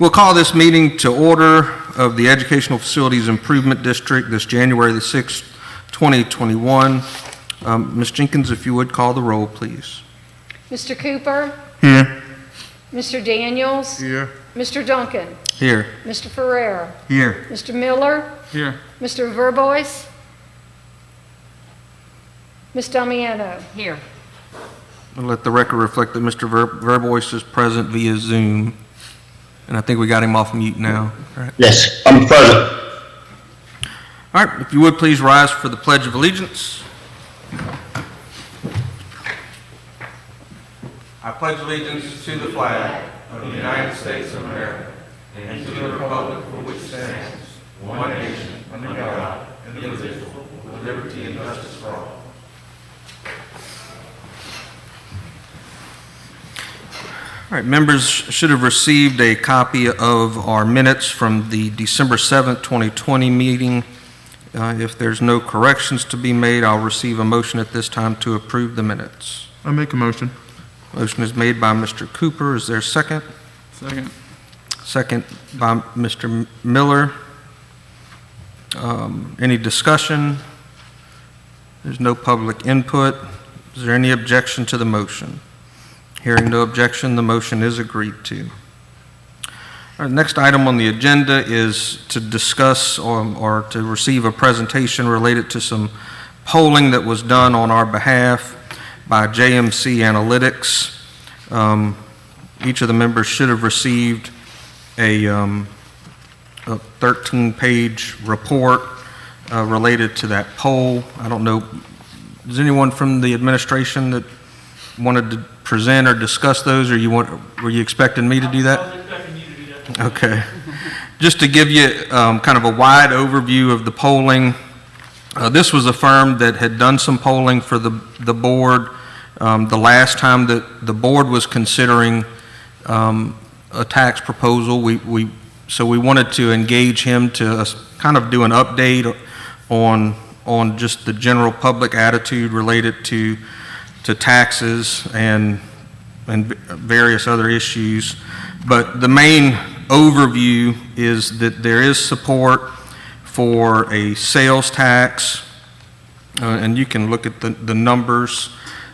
We'll call this meeting to order of the Educational Facilities Improvement District this January the 6th, 2021. Ms. Jenkins, if you would call the roll, please. Mr. Cooper? Here. Mr. Daniels? Here. Mr. Duncan? Here. Mr. Ferrera? Here. Mr. Miller? Here. Mr. Verbois? Ms. Damiano? Here. I'll let the record reflect that Mr. Verbois is present via Zoom. And I think we got him off mute now. All right. Yes, I'm present. All right, if you would please rise for the Pledge of Allegiance. I pledge allegiance to the flag of the United States of America and to the republic for which it stands, one nation, under God, indivisible, with liberty and justice for all. All right, members should have received a copy of our minutes from the December 7th, 2020 meeting. If there's no corrections to be made, I'll receive a motion at this time to approve the minutes. I make a motion. Motion is made by Mr. Cooper. Is there a second? Second. Second by Mr. Miller. Any discussion? There's no public input. Is there any objection to the motion? Hearing no objection, the motion is agreed to. Our next item on the agenda is to discuss or to receive a presentation related to some polling that was done on our behalf by JMC Analytics. Each of the members should have received a 13-page report related to that poll. I don't know, is anyone from the administration that wanted to present or discuss those, or were you expecting me to do that? I was expecting you to do that. Okay. Just to give you kind of a wide overview of the polling, this was a firm that had done some polling for the board the last time that the board was considering a tax proposal. So we wanted to engage him to kind of do an update on just the general public attitude related to taxes and various other issues. But the main overview is that there is support for a sales tax, and you can look at the numbers.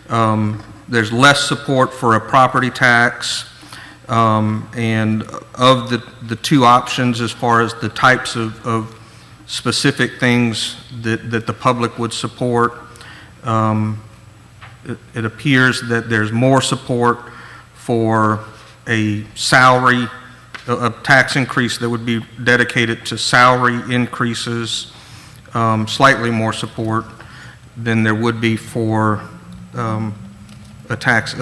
There's less support for a property tax, and of the two options as far as the types of specific things that the public would support, it appears that there's more support for a salary, a tax increase that would be dedicated to salary increases, slightly more support than there would be for a tax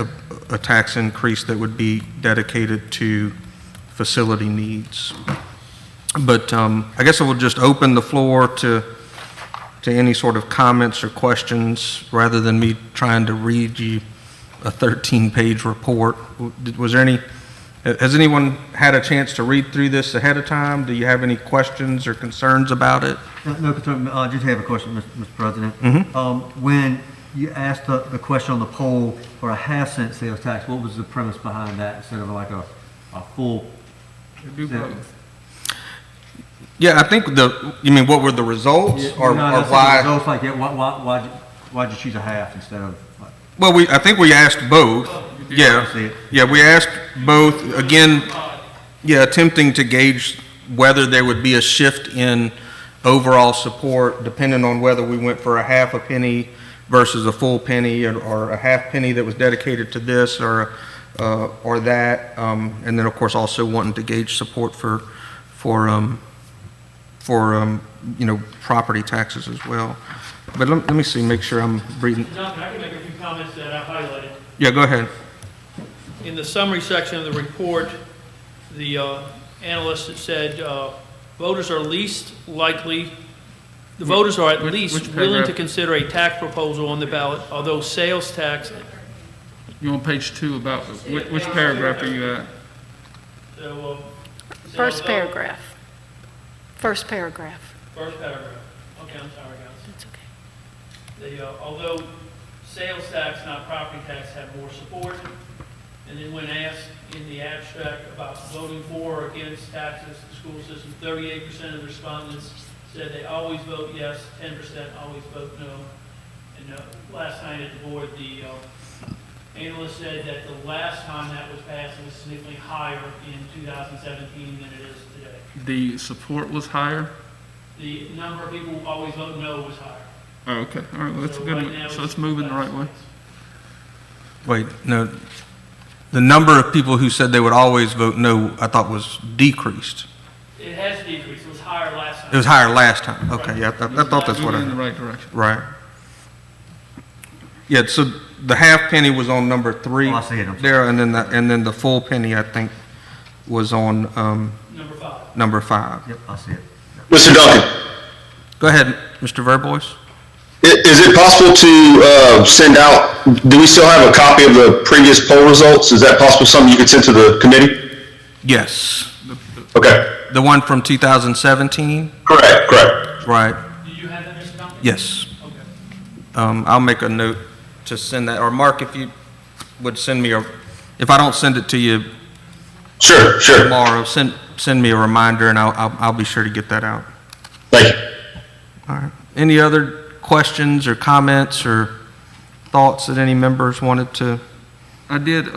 increase that would be dedicated to facility needs. But I guess I will just open the floor to any sort of comments or questions rather than me trying to read you a 13-page report. Was there any, has anyone had a chance to read through this ahead of time? Do you have any questions or concerns about it? No concern. I just have a question, Mr. President. Mm-hmm. When you asked the question on the poll for a half-cent sales tax, what was the premise behind that instead of like a full? Yeah, I think you mean what were the results, or why? Results, like, yeah, why'd you choose a half instead of? Like, Well, I think we asked both. Yeah, we asked both. Again, yeah, attempting to gauge whether there would be a shift in overall support depending on whether we went for a half a penny versus a full penny, or a half penny that was dedicated to this or that, and then of course also wanting to gauge support for you know, property taxes as well. But let me see, make sure I'm reading. Jonathan, I can make a few comments that I highlighted. Yeah, go ahead. In the summary section of the report, the analyst had said voters are least likely, the voters are at least willing to consider a tax proposal on the ballot, although sales tax. You on page 2 about, which paragraph are you at? So, First paragraph. First paragraph. First paragraph. Okay, I'm sorry, guys. That's okay. Although sales tax, not property tax, have more support, And then when asked in the abstract about voting for or against taxes to the school system, 38% of the respondents said they always vote yes, 10% always vote no. And last night at the board, the analyst said that the last time that was passed was significantly higher in 2017 than it is today. The support was higher? The number of people who always vote no was higher. Oh, okay, all right, well, that's a So good right one. now So it's moving the right way. Wait, no, the number of people who said they would always vote no, I thought was decreased. It has decreased. It was higher last time. It was higher last time. Okay, yeah, I thought that's what Moving in the I, right direction. right. Yeah, so the half penny was on number 3 Oh, I see it, I'm sorry. there, and then the full penny, I think, was on, Number 5. number 5. Yep, I see it. Mr. Duncan, Go ahead, Mr. Verbois. is it possible to send out, do we still have a copy of the previous poll results? Is that possible, something you could send to the committee? Yes, Okay, the one from 2017, correct. right, Do you have that, Mr. Duncan? yes. Okay. I'll make a note to send that, or Mark, if you would send me if I don't send it to you Sure. tomorrow, send me a reminder, and I'll be sure to get that out. Thank you. All right. Any other questions or comments or thoughts that any members wanted to? I did,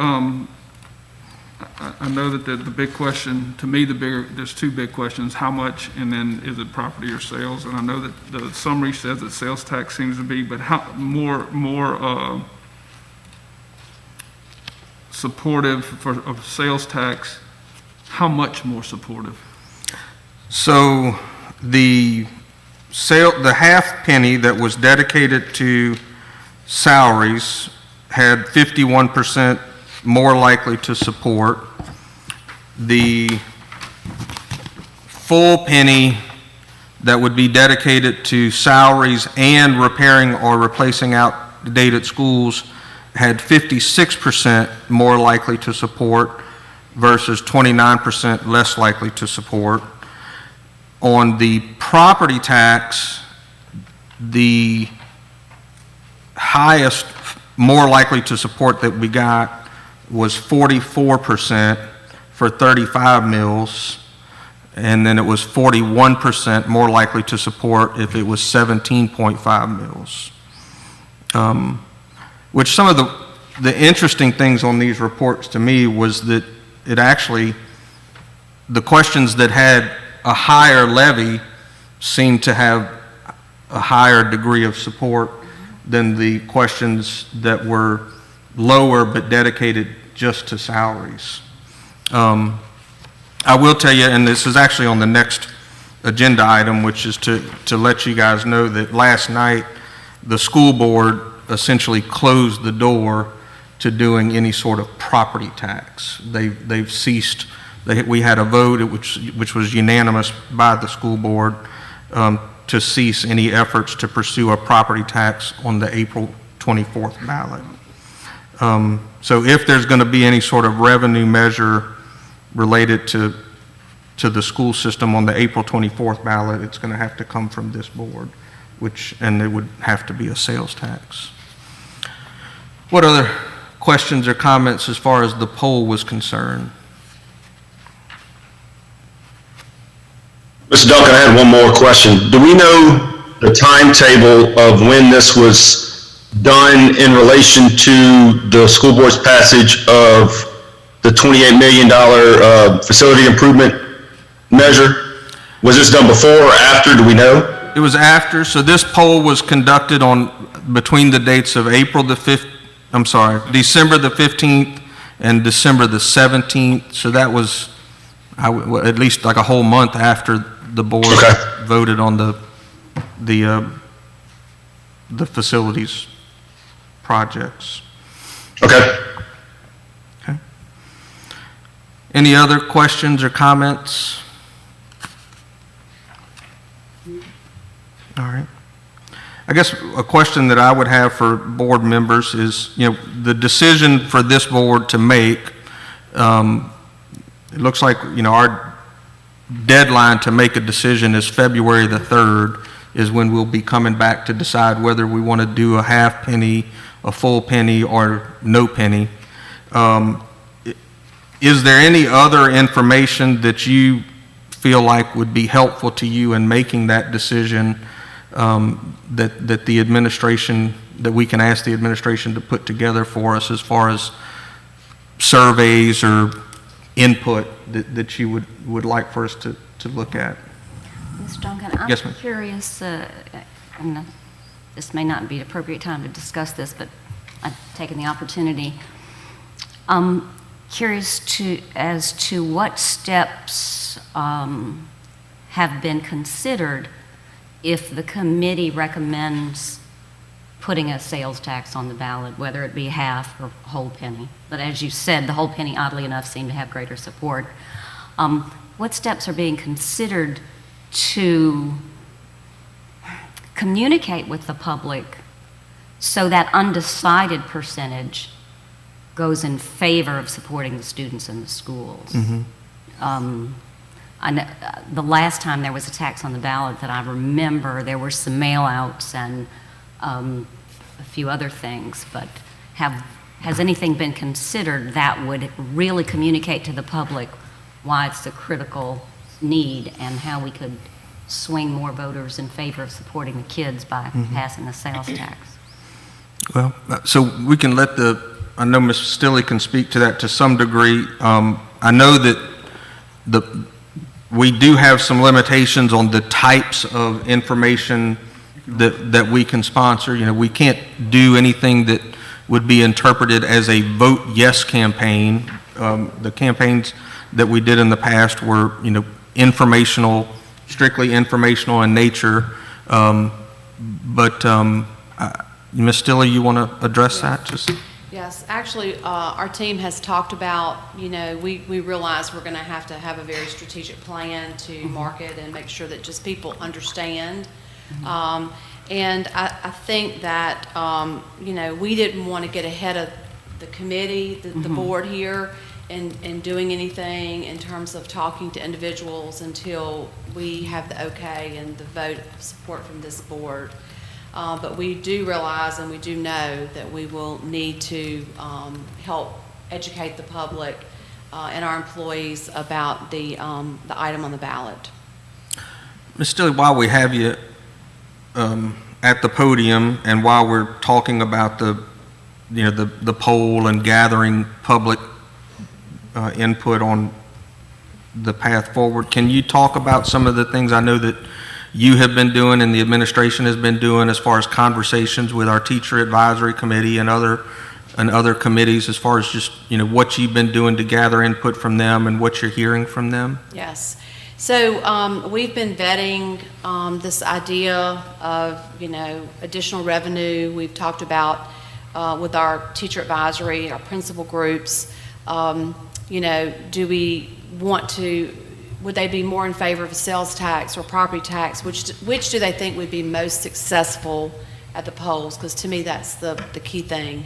I know that the big question, to me, there's two big questions, how much, and then is it property or sales? And I know that the summary says that sales tax seems to be, but how, more supportive of sales tax, how much more supportive? So the half penny that was dedicated to salaries had 51% more likely to support. The full penny that would be dedicated to salaries and repairing or replacing outdated schools had 56% more likely to support versus 29% less likely to support. On the property tax, the highest, more likely to support that we got was 44% for 35 mills, and then it was 41% more likely to support if it was 17.5 mills. Which some of the interesting things on these reports to me was that it actually, the questions that had a higher levy seemed to have a higher degree of support than the questions that were lower but dedicated just to salaries. I will tell you, and this is actually on the next agenda item, which is to let you guys know that last night the school board essentially closed the door to doing any sort of property tax. They've ceased. We had a vote which was unanimous by the school board to cease any efforts to pursue a property tax on the April 24th ballot. So if there's going to be any sort of revenue measure related to the school system on the April 24th ballot, it's going to have to come from this board, and it would have to be a sales tax. What other questions or comments as far as the poll was concerned? Mr. Duncan, I had one more question. Do we know the timetable of when this was done in relation to the school board's passage of the $28 million facility improvement measure? Was this done before or after? Do we know? It was after, so this poll was conducted between the dates of December the 15th and December the 17th. So that was at least like a whole month after the board voted on the facilities projects. Okay. Okay. Any other questions or comments? All right. I guess a question that I would have for board members is, the decision for this board to make, it looks like, our deadline to make a decision is February the 3rd is when we'll be coming back to decide whether we want to do a half penny, a full penny, or no penny. Is there any other information that you feel like would be helpful to you in making that decision, that the administration, that we can ask the administration to put together for us as far as surveys or input that you would like for us to look at? Ms. Duncan, I'm Yes, ma'am. curious, and this may not be the appropriate time to discuss this, but I've taken the opportunity. Curious as to what steps have been considered if the committee recommends putting a sales tax on the ballot, whether it be half or whole penny. But as you said, the whole penny, oddly enough, seemed to have greater support. What steps are being considered to communicate with the public so that undecided percentage goes in favor of supporting the students in the schools? I know, the last time there was a tax on the ballot that I remember, there were some mail-outs and a few other things, but has anything been considered that would really communicate to the public why it's a critical need and how we could swing more voters in favor of supporting the kids by passing the sales tax? Well, so we can let I know Ms. Stilley can speak to that to some degree. I know that we do have some limitations on the types of information that we can sponsor. You know, we can't do anything that would be interpreted as a vote yes campaign. The campaigns that we did in the past were, you know, informational, strictly informational in nature. But Ms. Stilley, you want to address that? Just. Yes, actually, our team has talked about, you know, we realize we're going to have a very strategic plan to market and make sure that just people understand. And I think that, you know, we didn't want to get ahead of the committee, the board here, in doing anything in terms of talking to individuals until we have the okay and the vote of support from this board. But we do realize and we do know that we will need to help educate the public and our employees about the item on the ballot. Ms. Stilley, while we have you at the podium and while we're talking about the poll and gathering public input on the path forward, can you talk about some of the things I know that you have been doing and the administration has been doing as far as conversations with our teacher advisory committee and other committees, as far as just, you know, what you've been doing to gather input from them and what you're hearing from them? Yes. So we've been vetting this idea of, you know, additional revenue. We've talked about with our teacher advisory, our principal groups, you know, do we want to, would they be more in favor of a sales tax or property tax? Which do they think would be most successful at the polls? Because to me, that's the key thing.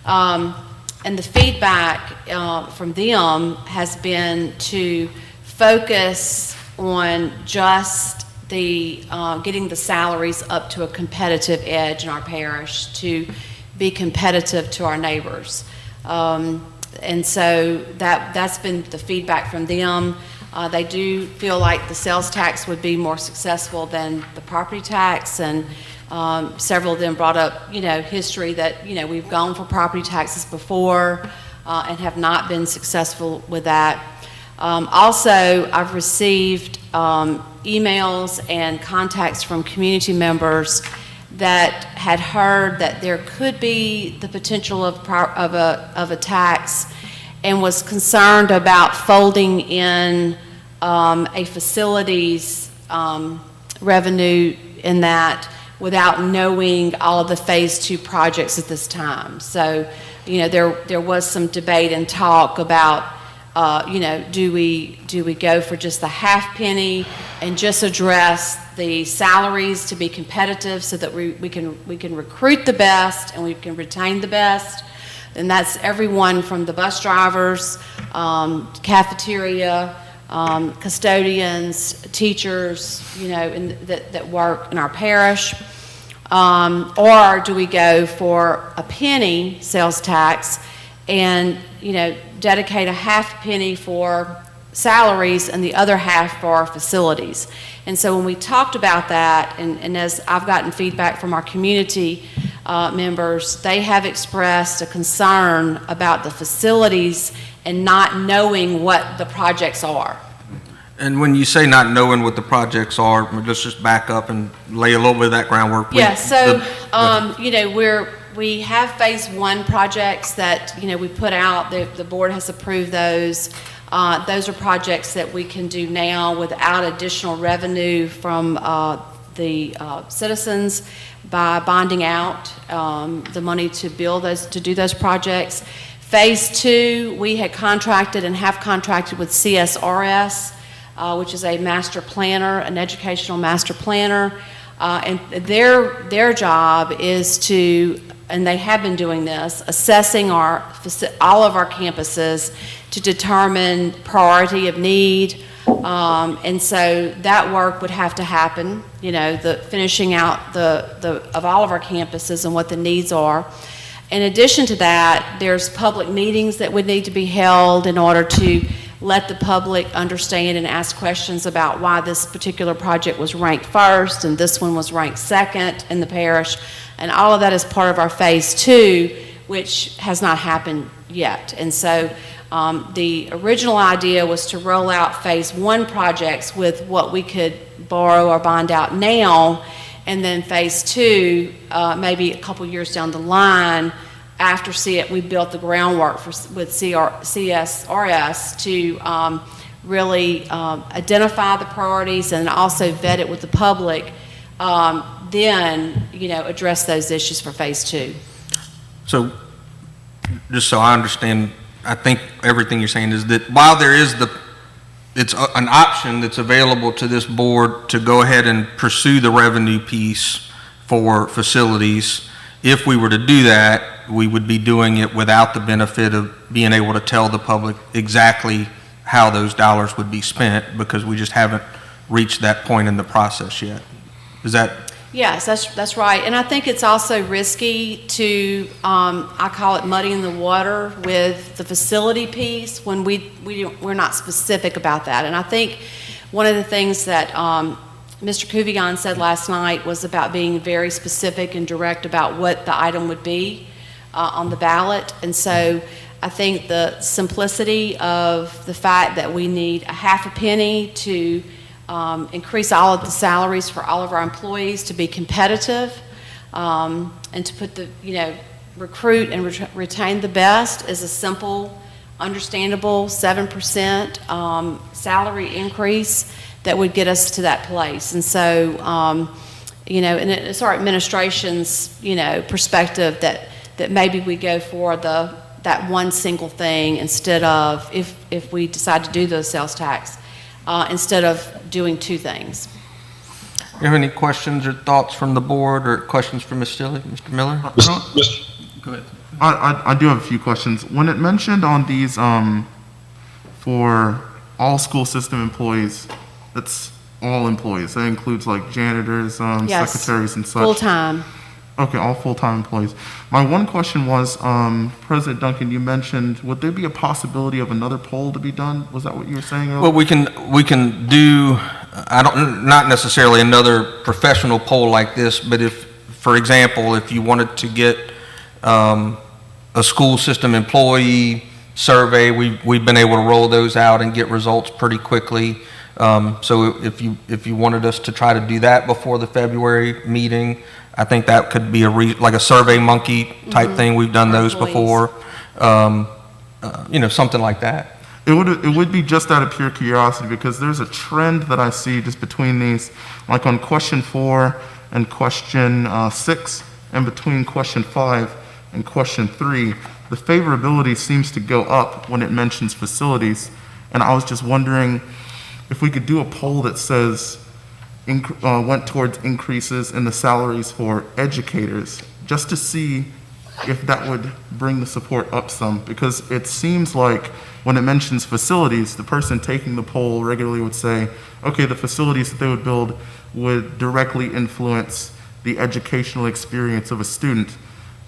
And the feedback from them has been to focus on just the getting the salaries up to a competitive edge in our parish, to be competitive to our neighbors. And so that's been the feedback from them. They do feel like the sales tax would be more successful than the property tax, and several of them brought up, you know, history that, you know, we've gone for property taxes before and have not been successful with that. Also, I've received emails and contacts from community members that had heard that there could be the potential of a tax and was concerned about folding in a facilities revenue in that without knowing all of the Phase 2 projects at this time. So, you know, there was some debate and talk about, you know, do we go for just the half penny and just address the salaries to be competitive so that we can recruit the best and we can retain the best? And that's everyone from the bus drivers, cafeteria, custodians, teachers, you know, that work in our parish. Or do we go for a penny sales tax and, you know, dedicate a half penny for salaries and the other half for our facilities. And so when we talked about that, and as I've gotten feedback from our community members, they have expressed a concern about the facilities and not knowing what the projects are. And when you say not knowing what the projects are, let's just back up and lay a little bit of that groundwork. Yeah, so, you know, we have phase one projects that, you know, we put out, the board has approved those. Those are projects that we can do now without additional revenue from the citizens by bonding out the money to build those, to do those projects. Phase two, we had contracted and have contracted with CSRS, which is a master planner, an educational master planner, and their job is to, and they have been doing this, assessing all of our campuses to determine priority of need, and so that work would have to happen, you know, the finishing out of all of our campuses and what the needs are. In addition to that, there's public meetings that would need to be held in order to let the public understand and ask questions about why this particular project was ranked first and this one was ranked second in the parish. And all of that is part of our phase two, which has not happened yet. And so the original idea was to roll out phase one projects with what we could borrow or bond out now, and then phase two, maybe a couple years down the line, after we built the groundwork with CSRS to really identify the priorities and also vet it with the public, then, you know, address those issues for phase two. So, just so I understand, I think everything you're saying is that while there is it's an option that's available to this board to go ahead and pursue the revenue piece for facilities, if we were to do that, we would be doing it without the benefit of being able to tell the public exactly how those dollars would be spent, because we just haven't reached that point in the process yet. Is that? Yes, that's right. And I think it's also risky to, I call it muddying the water with the facility piece when we're not specific about that. And I think one of the things that Mr. Kuvigan said last night was about being very specific and direct about what the item would be on the ballot. And so I think the simplicity of the fact that we need a half a penny to increase all of the salaries for all of our employees to be competitive, and to put the, you know, recruit and retain the best is a simple, understandable 7% salary increase that would get us to that place. And so, you know, and it's our administration's, you know, perspective that maybe we go for that one single thing instead of, if we decide to do the sales tax, instead of doing two things. You have any questions or thoughts from the board, or questions for Ms. Stilley, Mr. Miller? Go ahead. I do have a few questions. When it mentioned on these, for all school system employees, that's all employees. That includes like janitors, Yes. secretaries and such. Full-time. Okay, all full-time employees. My one question was, President Duncan, you mentioned, would there be a possibility of another poll to be done? Was that what you were saying earlier? Well, we can do, not necessarily another professional poll like this, but if, for example, if you wanted to get a school system employee survey, we've been able to roll those out and get results pretty quickly. So if you wanted us to try to do that before the February meeting, I think that could be like a Survey Monkey type thing. We've done those before. You know, something like that. It would be just out of pure curiosity, because there's a trend that I see just between these, like on question 4 and question 6, and between question 5 and question 3, the favorability seems to go up when it mentions facilities. And I was just wondering if we could do a poll that says went towards increases in the salaries for educators, just to see if that would bring the support up some, because it seems like when it mentions facilities, the person taking the poll regularly would say, okay, the facilities that they would build would directly influence the educational experience of a student.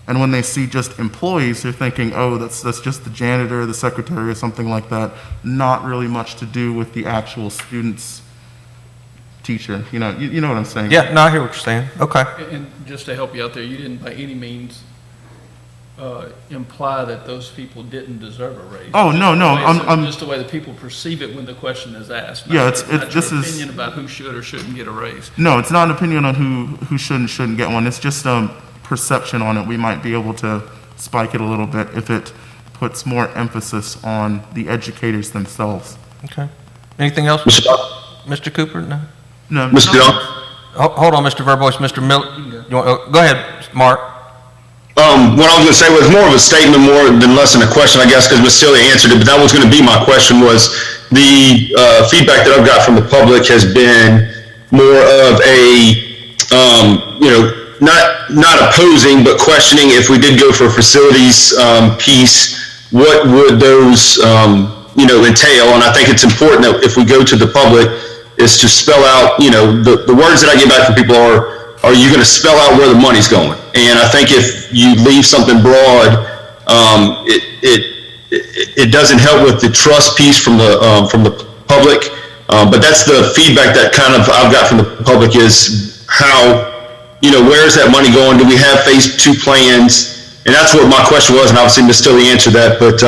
And when they see just employees, they're thinking, oh, that's just the janitor, the secretary, or something like that. Not really much to do with the actual student's teacher. You know what I'm saying? Yeah, no, I hear what you're saying. Okay. And just to help you out there, you didn't by any means imply that those people didn't deserve a raise. Oh, no, I'm Just the way that people perceive it when the question is asked. Yeah, not it's your this is- opinion about who should or shouldn't get a raise. No, it's not an opinion on who should and shouldn't get one. It's just perception on it. We might be able to spike it a little bit if it puts more emphasis on the educators themselves. Okay. Anything else, Mr. Mr. Cooper? No? No, Mr. Dunn? Hold on, Mr. Verbois. Mr. Miller, go ahead, Mark. What I was going to say was more of a statement, more than less than a question, I guess, because Ms. Celia answered it, but that was going to be my question, was the feedback that I've got from the public has been more of a, not opposing, but questioning if we did go for a facilities piece, what would those, entail? And I think it's important that if we go to the public, is to spell out, the words that I get back from people are you going to spell out where the money's going? And I think if you leave something broad, it doesn't help with the trust piece from the public. But that's the feedback that kind of I've got from the public is how, where is that money going? Do we have phase 2 plans? And that's what my question was, and obviously Ms. Tilley answered that, but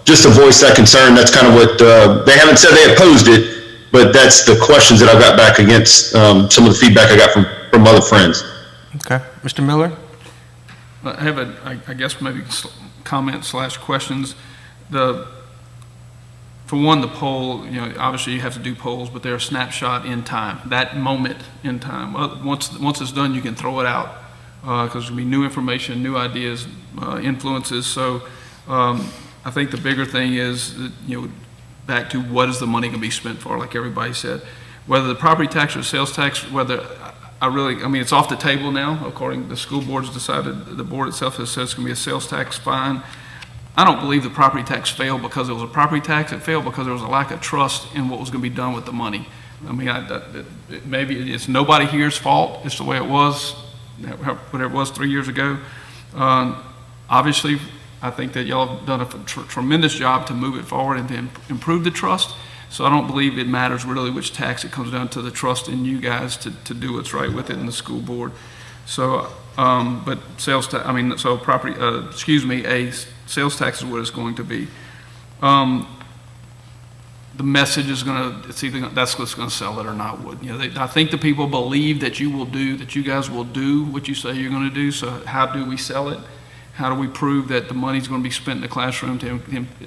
just to voice that concern, that's kind of what, they haven't said they opposed it, but that's the questions that I've got back against some of the feedback I got from other friends. Okay. Mr. Miller? I have I guess maybe comment/questions. For one, the poll, obviously you have to do polls, but they're a snapshot in time, that moment in time. Once it's done, you can throw it out because there's going to be new information, new ideas, influences. So I think the bigger thing is, back to what is the money going to be spent for, like everybody said. Whether the property tax or sales tax, it's off the table now, according to the school board's decided, the board itself has said it's going to be a sales tax fine. I don't believe the property tax failed because it was a property tax. It failed because there was a lack of trust in what was going to be done with the money. Maybe it's nobody here's fault. It's the way it was, whatever it was 3 years ago. Obviously, I think that y'all have done a tremendous job to move it forward and to improve the trust. So I don't believe it matters really which tax. It comes down to the trust in you guys to do what's right with it in the school board. So, but sales tax, a sales tax is what it's going to be. The message is that's what's going to sell it or not would. I think the people believe that you guys will do what you say you're going to do. So how do we sell it? How do we prove that the money's going to be spent in the classroom to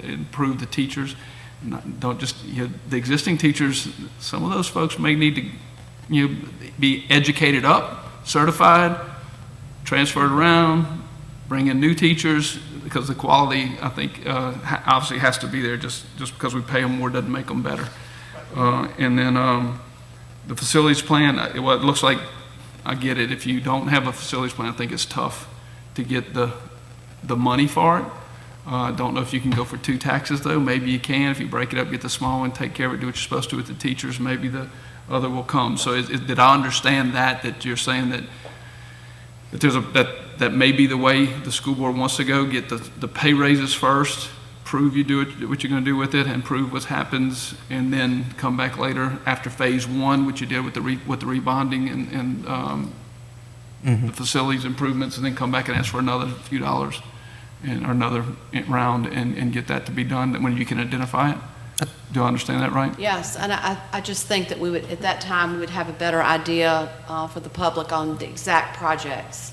improve the teachers? Don't just, the existing teachers, some of those folks may need to, be educated up, certified, transferred around, bring in new teachers, because the quality, I think, obviously has to be there. Just because we pay them more doesn't make them better. And then the facilities plan, it looks like, I get it. If you don't have a facilities plan, I think it's tough to get the money for it. I don't know if you can go for 2 taxes, though. Maybe you can. If you break it up, get the small one, take care of it, do what you're supposed to with the teachers, maybe the other will come. So did I understand that you're saying that there's that may be the way the school board wants to go, get the pay raises first, prove you do what you're going to do with it, and prove what happens, and then come back later after phase 1, which you did with the rebonding and the facilities improvements, and then come back and ask for another few dollars or another round and get that to be done when you can identify it? Do I understand that right? Yes, and I just think that we would, at that time, we would have a better idea for the public on the exact projects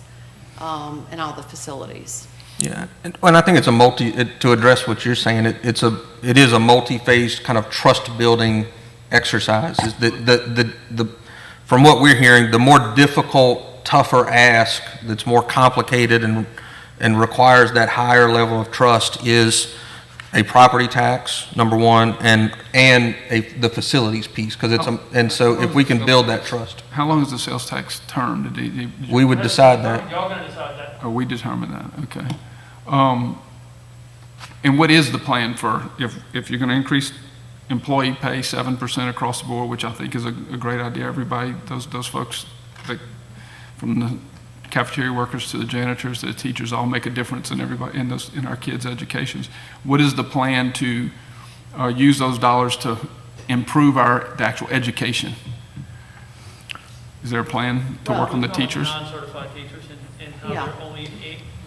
and all the facilities. Yeah, and I think it's to address what you're saying, it is a multi-phase kind of trust-building exercise. From what we're hearing, the more difficult, tougher ask that's more complicated and requires that higher level of trust is a property tax, number one, and the facilities piece, because so if we can build that trust. How long is the sales tax term? We would decide that. Y'all gonna decide that. Oh, we determine that, okay. And what is the plan for, if you're gonna increase employee pay 7% across the board, which I think is a great idea, everybody, those folks from the cafeteria workers to the janitors to the teachers all make a difference in everybody, in our kids' educations. What is the plan to use those dollars to improve the actual education? Is there a plan to work on the teachers? Non-certified teachers and how Yeah. they're only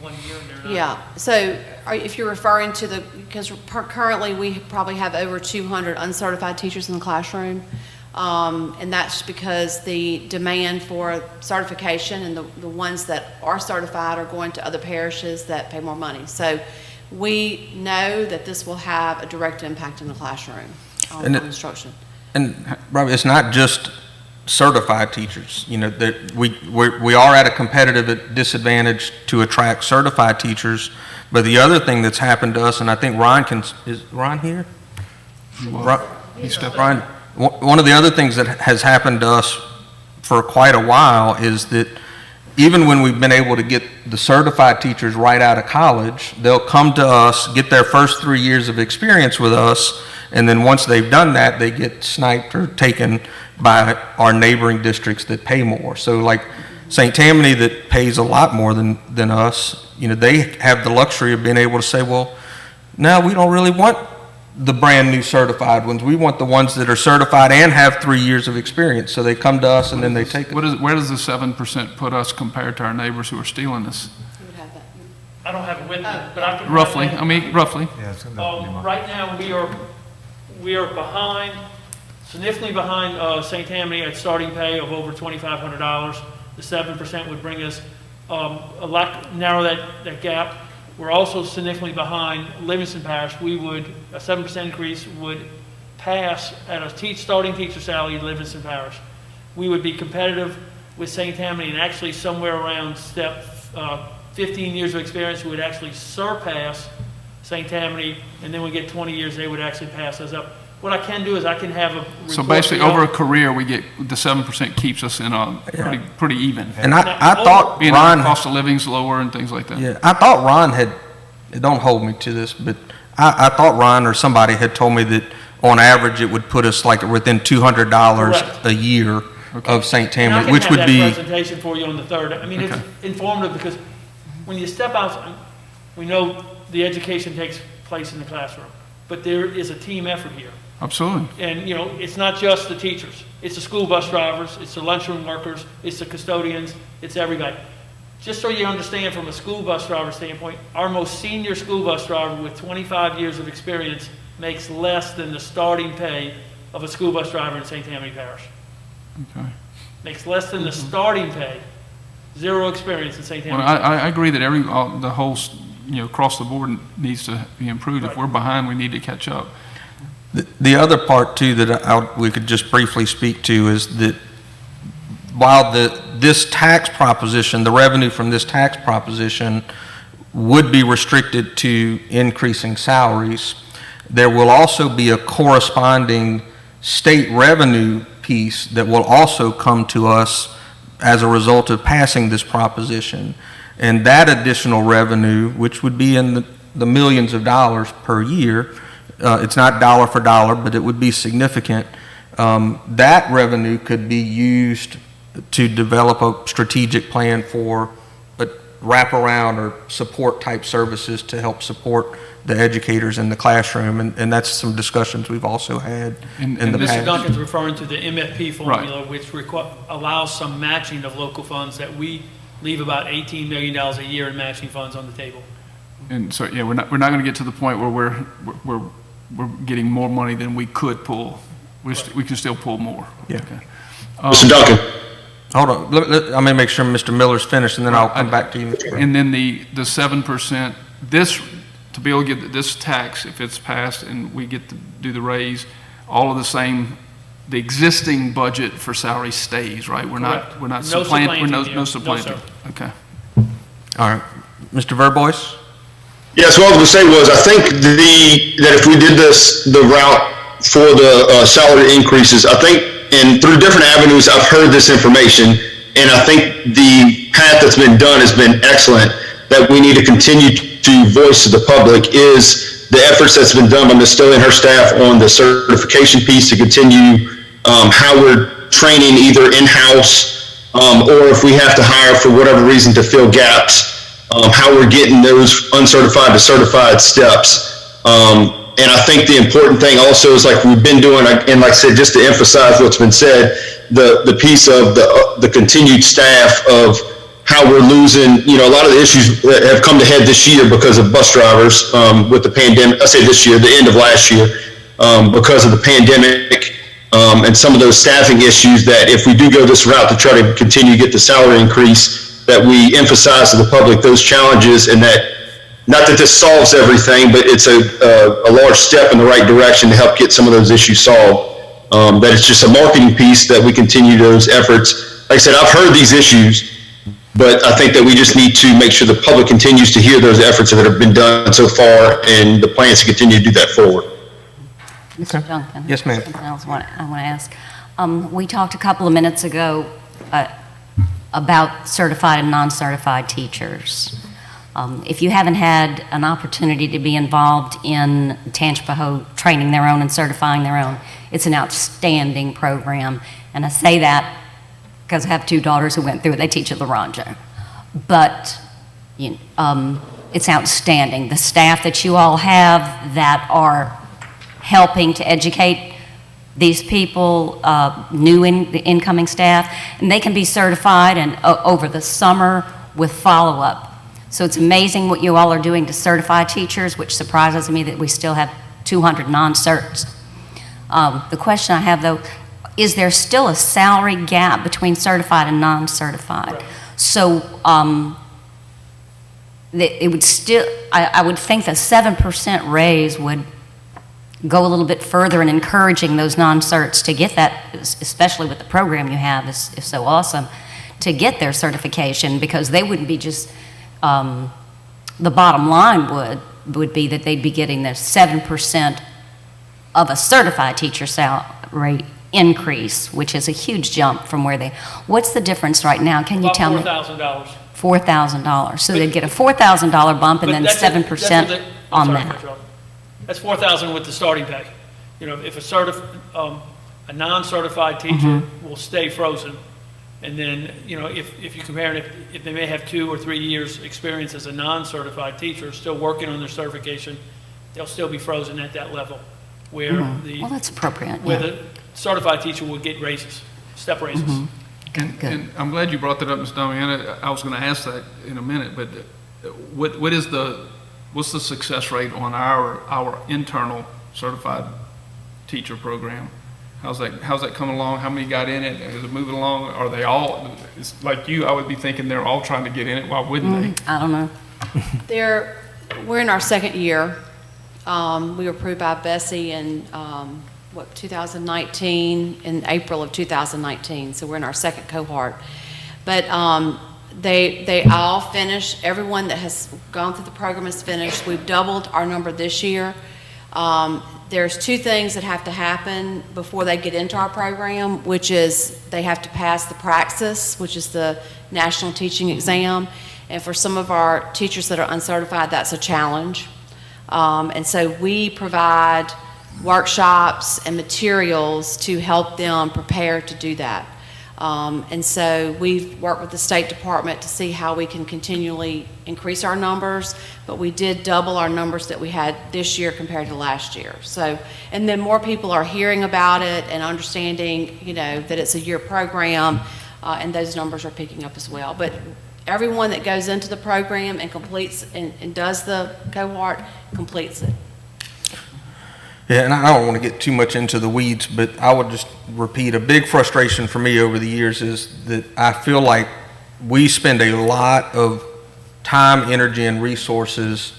1 year and they're not. Yeah, so if you're referring to because currently we probably have over 200 uncertified teachers in the classroom, and that's because the demand for certification and the ones that are certified are going to other parishes that pay more money. So we know that this will have a direct impact in the classroom on instruction. And Robbie, it's not just certified teachers, that we are at a competitive disadvantage to attract certified teachers. But the other thing that's happened to us, and I think is Ron here? He stepped Ron, one of the other things that has happened to us for quite a while is that even when we've been able to get the certified teachers right out of college, they'll come to us, get their first 3 years of experience with us, and then once they've done that, they get sniped or taken by our neighboring districts that pay more. So like St. Tammany that pays a lot more than us, they have the luxury of being able to say, well, no, we don't really want the brand new certified ones. We want the ones that are certified and have 3 years of experience. So they come to us and then they take it. Where does the 7% put us compared to our neighbors who are stealing this? You would have that. I don't have it with me, but I can. Roughly, roughly. Right now, we are behind, significantly behind St. Tammany at starting pay of over $2,500. The 7% would bring us a lot, narrow that gap. We're also significantly behind Livingston Parish. A 7% increase would pass at a starting teacher salary in Livingston Parish. We would be competitive with St. Tammany, and actually somewhere around step 15 years of experience, we would actually surpass St. Tammany, and then we get 20 years, they would actually pass us up. What I can do is I can have a report. So basically, over a career, we get, the 7% keeps us in a pretty even. And I thought Being Ron, our cost of living's lower and things like that. yeah, I thought Ron don't hold me to this, but I thought Ron or somebody had told me that on average, it would put us like within $200 Correct. a year of St. And I Tammany, can which have would that be, presentation for you on the 3rd. I mean, it's Okay. informative because when you step out, we know the education takes place in the classroom, but there is a team effort here. Absolutely. And, it's not just the teachers. It's the school bus drivers, it's the lunchroom workers, it's the custodians, it's everybody. Just so you understand from a school bus driver standpoint, our most senior school bus driver with 25 years of experience makes less than the starting pay of a school bus driver in St. Tammany Parish. Okay. Makes less than the starting pay, zero experience in St. Well, Tammany. I agree that the whole, across the board needs to be improved. If Right. we're behind, we need to catch up. the other part too that we could just briefly speak to is that while this tax proposition, the revenue from this tax proposition would be restricted to increasing salaries, there will also be a corresponding state revenue piece that will also come to us as a result of passing this proposition. And that additional revenue, which would be in the millions of dollars per year, it's not dollar for dollar, but it would be significant. That revenue could be used to develop a strategic plan for a wraparound or support type services to help support the educators in the classroom. And that's some discussions we've also had in the Mr. past. Duncan's referring to the MFP formula, which allows some matching of local funds that we leave about $18 million a year in matching funds on the table. And so, yeah, we're not going to get to the point where we're getting more money than we could pull. We can still pull more. Yeah. Okay. Mr. Duncan? Hold on, let me make sure Mr. Miller's finished, and then I'll come back to you, Mr. Brown. And then the 7%, to be able to get this tax, if it's passed and we get to do the raise, all of the existing budget for salary stays, right? We're not No supplanting, supplanting, no no, supplanting. sir. Okay. All right, Mr. Verbois? Yes, what I was going to say was, I think that if we did the route for the salary increases, I think, and through different avenues, I've heard this information, and I think the path that's been done has been excellent, that we need to continue to voice to the public is the efforts that's been done by Ms. Stilley and her staff on the certification piece to continue how we're training either in-house or if we have to hire for whatever reason to fill gaps, how we're getting those uncertified to certified steps. And I think the important thing also is, like we've been doing, and like I said, just to emphasize what's been said, the piece of the continued staff of how we're losing, a lot of the issues that have come to head this year because of bus drivers with the pandemic. I say this year, the end of last year, because of the pandemic and some of those staffing issues, that if we do go this route to try to continue to get the salary increase, that we emphasize to the public those challenges, and that, not that this solves everything, but it's a large step in the right direction to help get some of those issues solved. That it's just a marketing piece that we continue those efforts. Like I said, I've heard these issues, but I think that we just need to make sure the public continues to hear those efforts that have been done so far, and the plans to continue to do that forward. Mr. Duncan? Yes, ma'am. Something else I want to ask. We talked a couple of minutes ago about certified and non-certified teachers. If you haven't had an opportunity to be involved in Tangipahoa training their own and certifying their own, it's an outstanding program. And I say that because I have two daughters who went through it. They teach at Laronjo. But it's outstanding. The staff that you all have that are helping to educate these people, the incoming staff, and they can be certified and over the summer with follow-up. So it's amazing what you all are doing to certify teachers, which surprises me that we still have 200 non-certs. The question I have, though, is there still a salary gap between certified and non-certified? Right. So it would still, I would think the 7% raise would go a little bit further in encouraging those non-certs to get that, especially with the program you have is so awesome, to get their certification, because they wouldn't be just, the bottom line would be that they'd be getting their 7% of a certified teacher salary increase, which is a huge jump from where what's the difference right now? Can you tell me? $4,000. $4,000. So they'd get a $4,000 bump and then 7% on that. That's $4,000 with the starting pay. If a non-certified teacher will stay frozen, and then, if you compare it, if they may have 2 or 3 years experience as a non-certified teacher, still working on their certification, they'll still be frozen at that level, where well, that's appropriate. Where the certified teacher will get raises, step raises. And I'm glad you brought that up, Ms. Damiana. I was going to ask that in a minute, but what's the success rate on our internal certified teacher program? How's that coming along? How many got in it? Is it moving along? Are they all, it's like you, I would be thinking they're all trying to get in it. Why wouldn't they? I don't know. We're in our second year. We were approved by Bessie in 2019, in April of 2019. So we're in our second cohort. But they all finished. Everyone that has gone through the program has finished. We've doubled our number this year. There's 2 things that have to happen before they get into our program, which is they have to pass the Praxis, which is the national teaching exam. And for some of our teachers that are uncertified, that's a challenge. And so we provide workshops and materials to help them prepare to do that. And so we've worked with the State Department to see how we can continually increase our numbers, but we did double our numbers that we had this year compared to last year. So, and then more people are hearing about it and understanding, that it's a year program, and those numbers are picking up as well. But everyone that goes into the program and completes and does the cohort completes it. Yeah, and I don't want to get too much into the weeds, but I would just repeat, a big frustration for me over the years is that I feel like we spend a lot of time, energy, and resources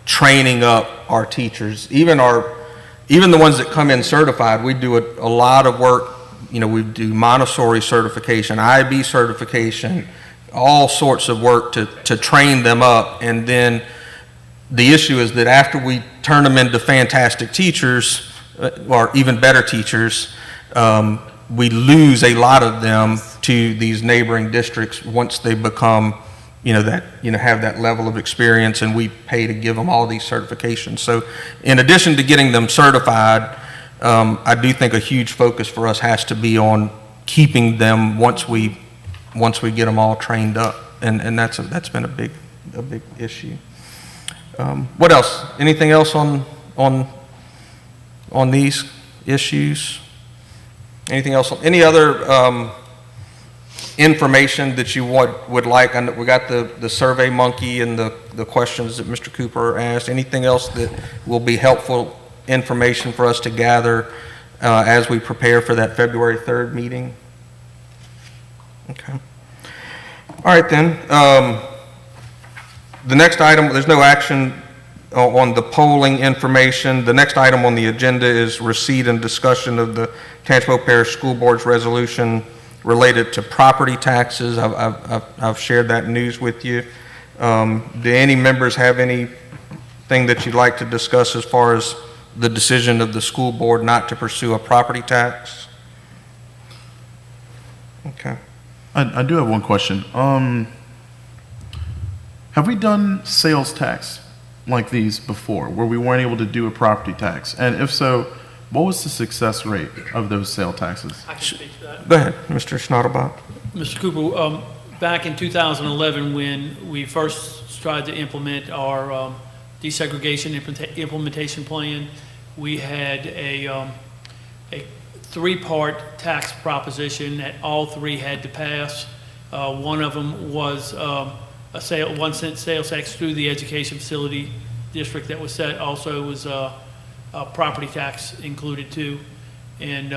training up our teachers. Even the ones that come in certified, we do a lot of work. We do Montessori certification, IB certification, all sorts of work to train them up. And then the issue is that after we turn them into fantastic teachers, or even better teachers, we lose a lot of them to these neighboring districts once they become, have that level of experience, and we pay to give them all these certifications. So in addition to getting them certified, I do think a huge focus for us has to be on keeping them once we once we get them all trained up. And that's been a big issue. What else? Anything else on these issues? Anything else? Any other information that you would like? And we got the Survey Monkey and the questions that Mr. Cooper asked. Anything else that will be helpful information for us to gather as we prepare for that February 3rd meeting? Okay. All right then. The next item, there's no action on the polling information. The next item on the agenda is receipt and discussion of the Tangipahoa Parish School Board's resolution related to property taxes. I've shared that news with you. Do any members have anything that you'd like to discuss as far as the decision of the school board not to pursue a property tax? Okay. I do have one question. Have we done sales tax like these before, where we weren't able to do a property tax? And if so, what was the success rate of those sale taxes? I can speak to that. Go ahead, Mr. Schnatterbach. Mr. Cooper, back in 2011, when we first tried to implement our desegregation implementation plan, we had a three-part tax proposition that all three had to pass. One of them was a 1 cent sales tax through the education facility district that was set. Also was a property tax included too, and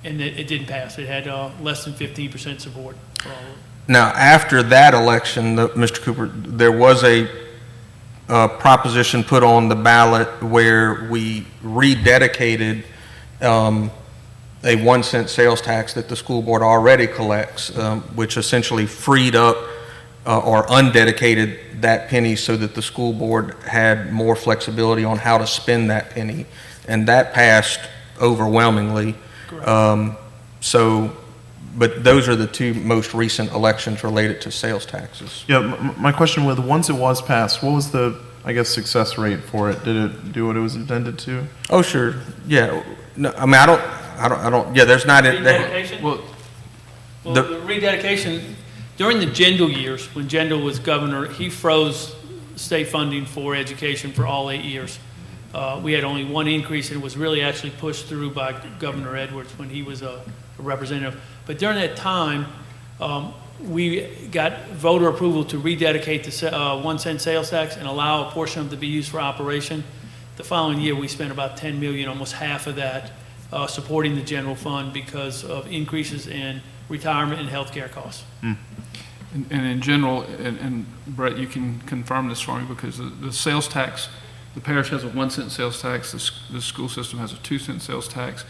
it didn't pass. It had less than 15% support for all of it. Now, after that election, Mr. Cooper, there was a proposition put on the ballot where we rededicated a 1 cent sales tax that the school board already collects, which essentially freed up or undedicated that penny so that the school board had more flexibility on how to spend that penny. And that passed overwhelmingly. But those are the two most recent elections related to sales taxes. Yeah, my question was, once it was passed, what was the, I guess, success rate for it? Did it do what it was intended to? Oh, sure. Yeah. No, I mean, I don't, yeah, there's not. Rededication? Well, The rededication, during the Jindal years, when Jindal was governor, he froze state funding for education for all 8 years. We had only one increase, and it was really actually pushed through by Governor Edwards when he was a representative. But during that time, we got voter approval to rededicate the 1 cent sales tax and allow a portion of it to be used for operation. The following year, we spent about $10 million, almost half of that, supporting the general fund because of increases in retirement and health care costs. And in general, and Brett, you can confirm this for me, because the sales tax, the parish has a 1 cent sales tax, the school system has a 2 cent sales tax.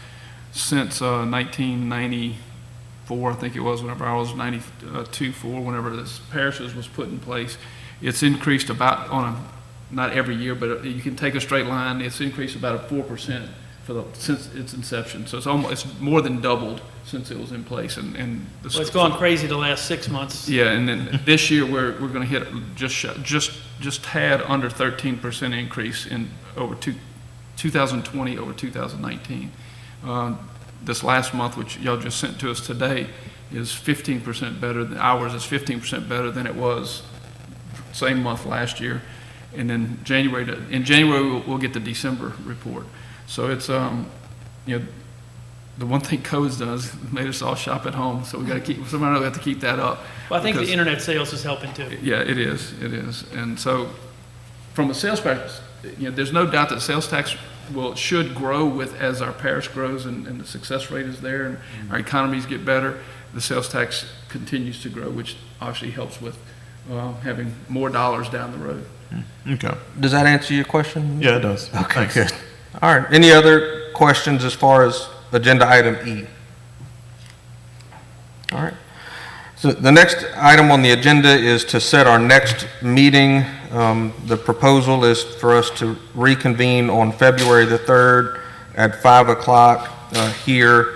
Since 1994, I think it was, whenever I was 92, whenever this parishes was put in place, it's increased about not every year, but you can take a straight line, it's increased about 4% since its inception. So it's more than doubled since it was in place. And Well, it's gone crazy the last 6 months. yeah, and then this year we're going to hit just had under 13% increase in over 2020 over 2019. This last month, which y'all just sent to us today, is 15% better. Ours is 15% better than it was same month last year. And then in January we'll get the December report. So it's the one thing COVID's done is made us all shop at home. So we got to somehow we have to keep that up. Well, I think the internet sales is helping too. Yeah, it is. And so from a sales tax, there's no doubt that sales tax should grow as our parish grows and the success rate is there and our economies get better. The sales tax continues to grow, which obviously helps with having more dollars down the road. Okay. Does that answer your question? Yeah, it does. Okay, Thanks. good. All right. Any other questions as far as agenda item E? All right. So the next item on the agenda is to set our next meeting. The proposal is for us to reconvene on February the 3rd at 5 o'clock here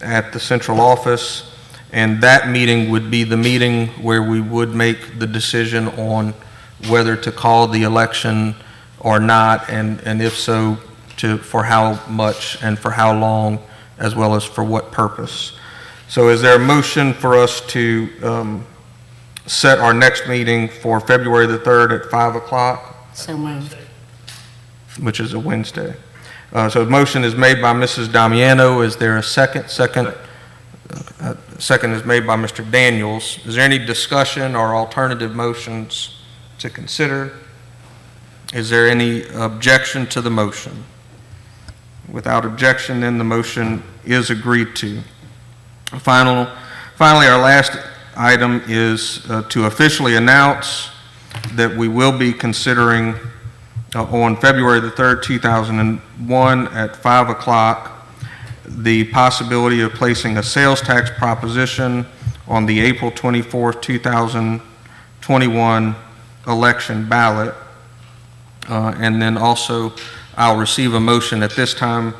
at the central office. And that meeting would be the meeting where we would make the decision on whether to call the election or not, and if so, for how much and for how long, as well as for what purpose. So is there a motion for us to set our next meeting for February the 3rd at 5 o'clock, So moved. which is a Wednesday? So the motion is made by Mrs. Damiano. Is there a second? Second is made by Mr. Daniels. Is there any discussion or alternative motions to consider? Is there any objection to the motion? Without objection, then the motion is agreed to. Finally, our last item is to officially announce that we will be considering on February the 3rd, 2001 at 5 o'clock the possibility of placing a sales tax proposition on the April 24th, 2021 election ballot. And then also, I'll receive a motion at this time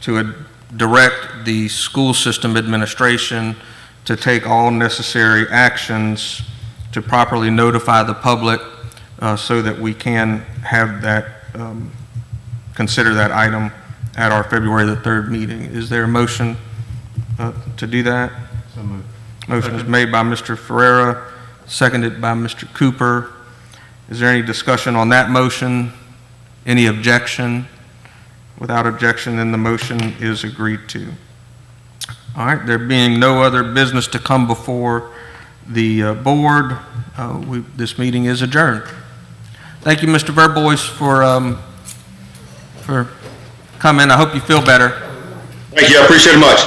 to direct the school system administration to take all necessary actions to properly notify the public so that we can have that, consider that item at our February the 3rd meeting. Is there a motion to do that? So moved. Motion is made by Mr. Ferrera, seconded by Mr. Cooper. Is there any discussion on that motion? Any objection? Without objection, then the motion is agreed to. All right, there being no other business to come before the board, this meeting is adjourned. Thank you, Mr. Verbois, for coming. I hope you feel better. Thank you, I appreciate it much.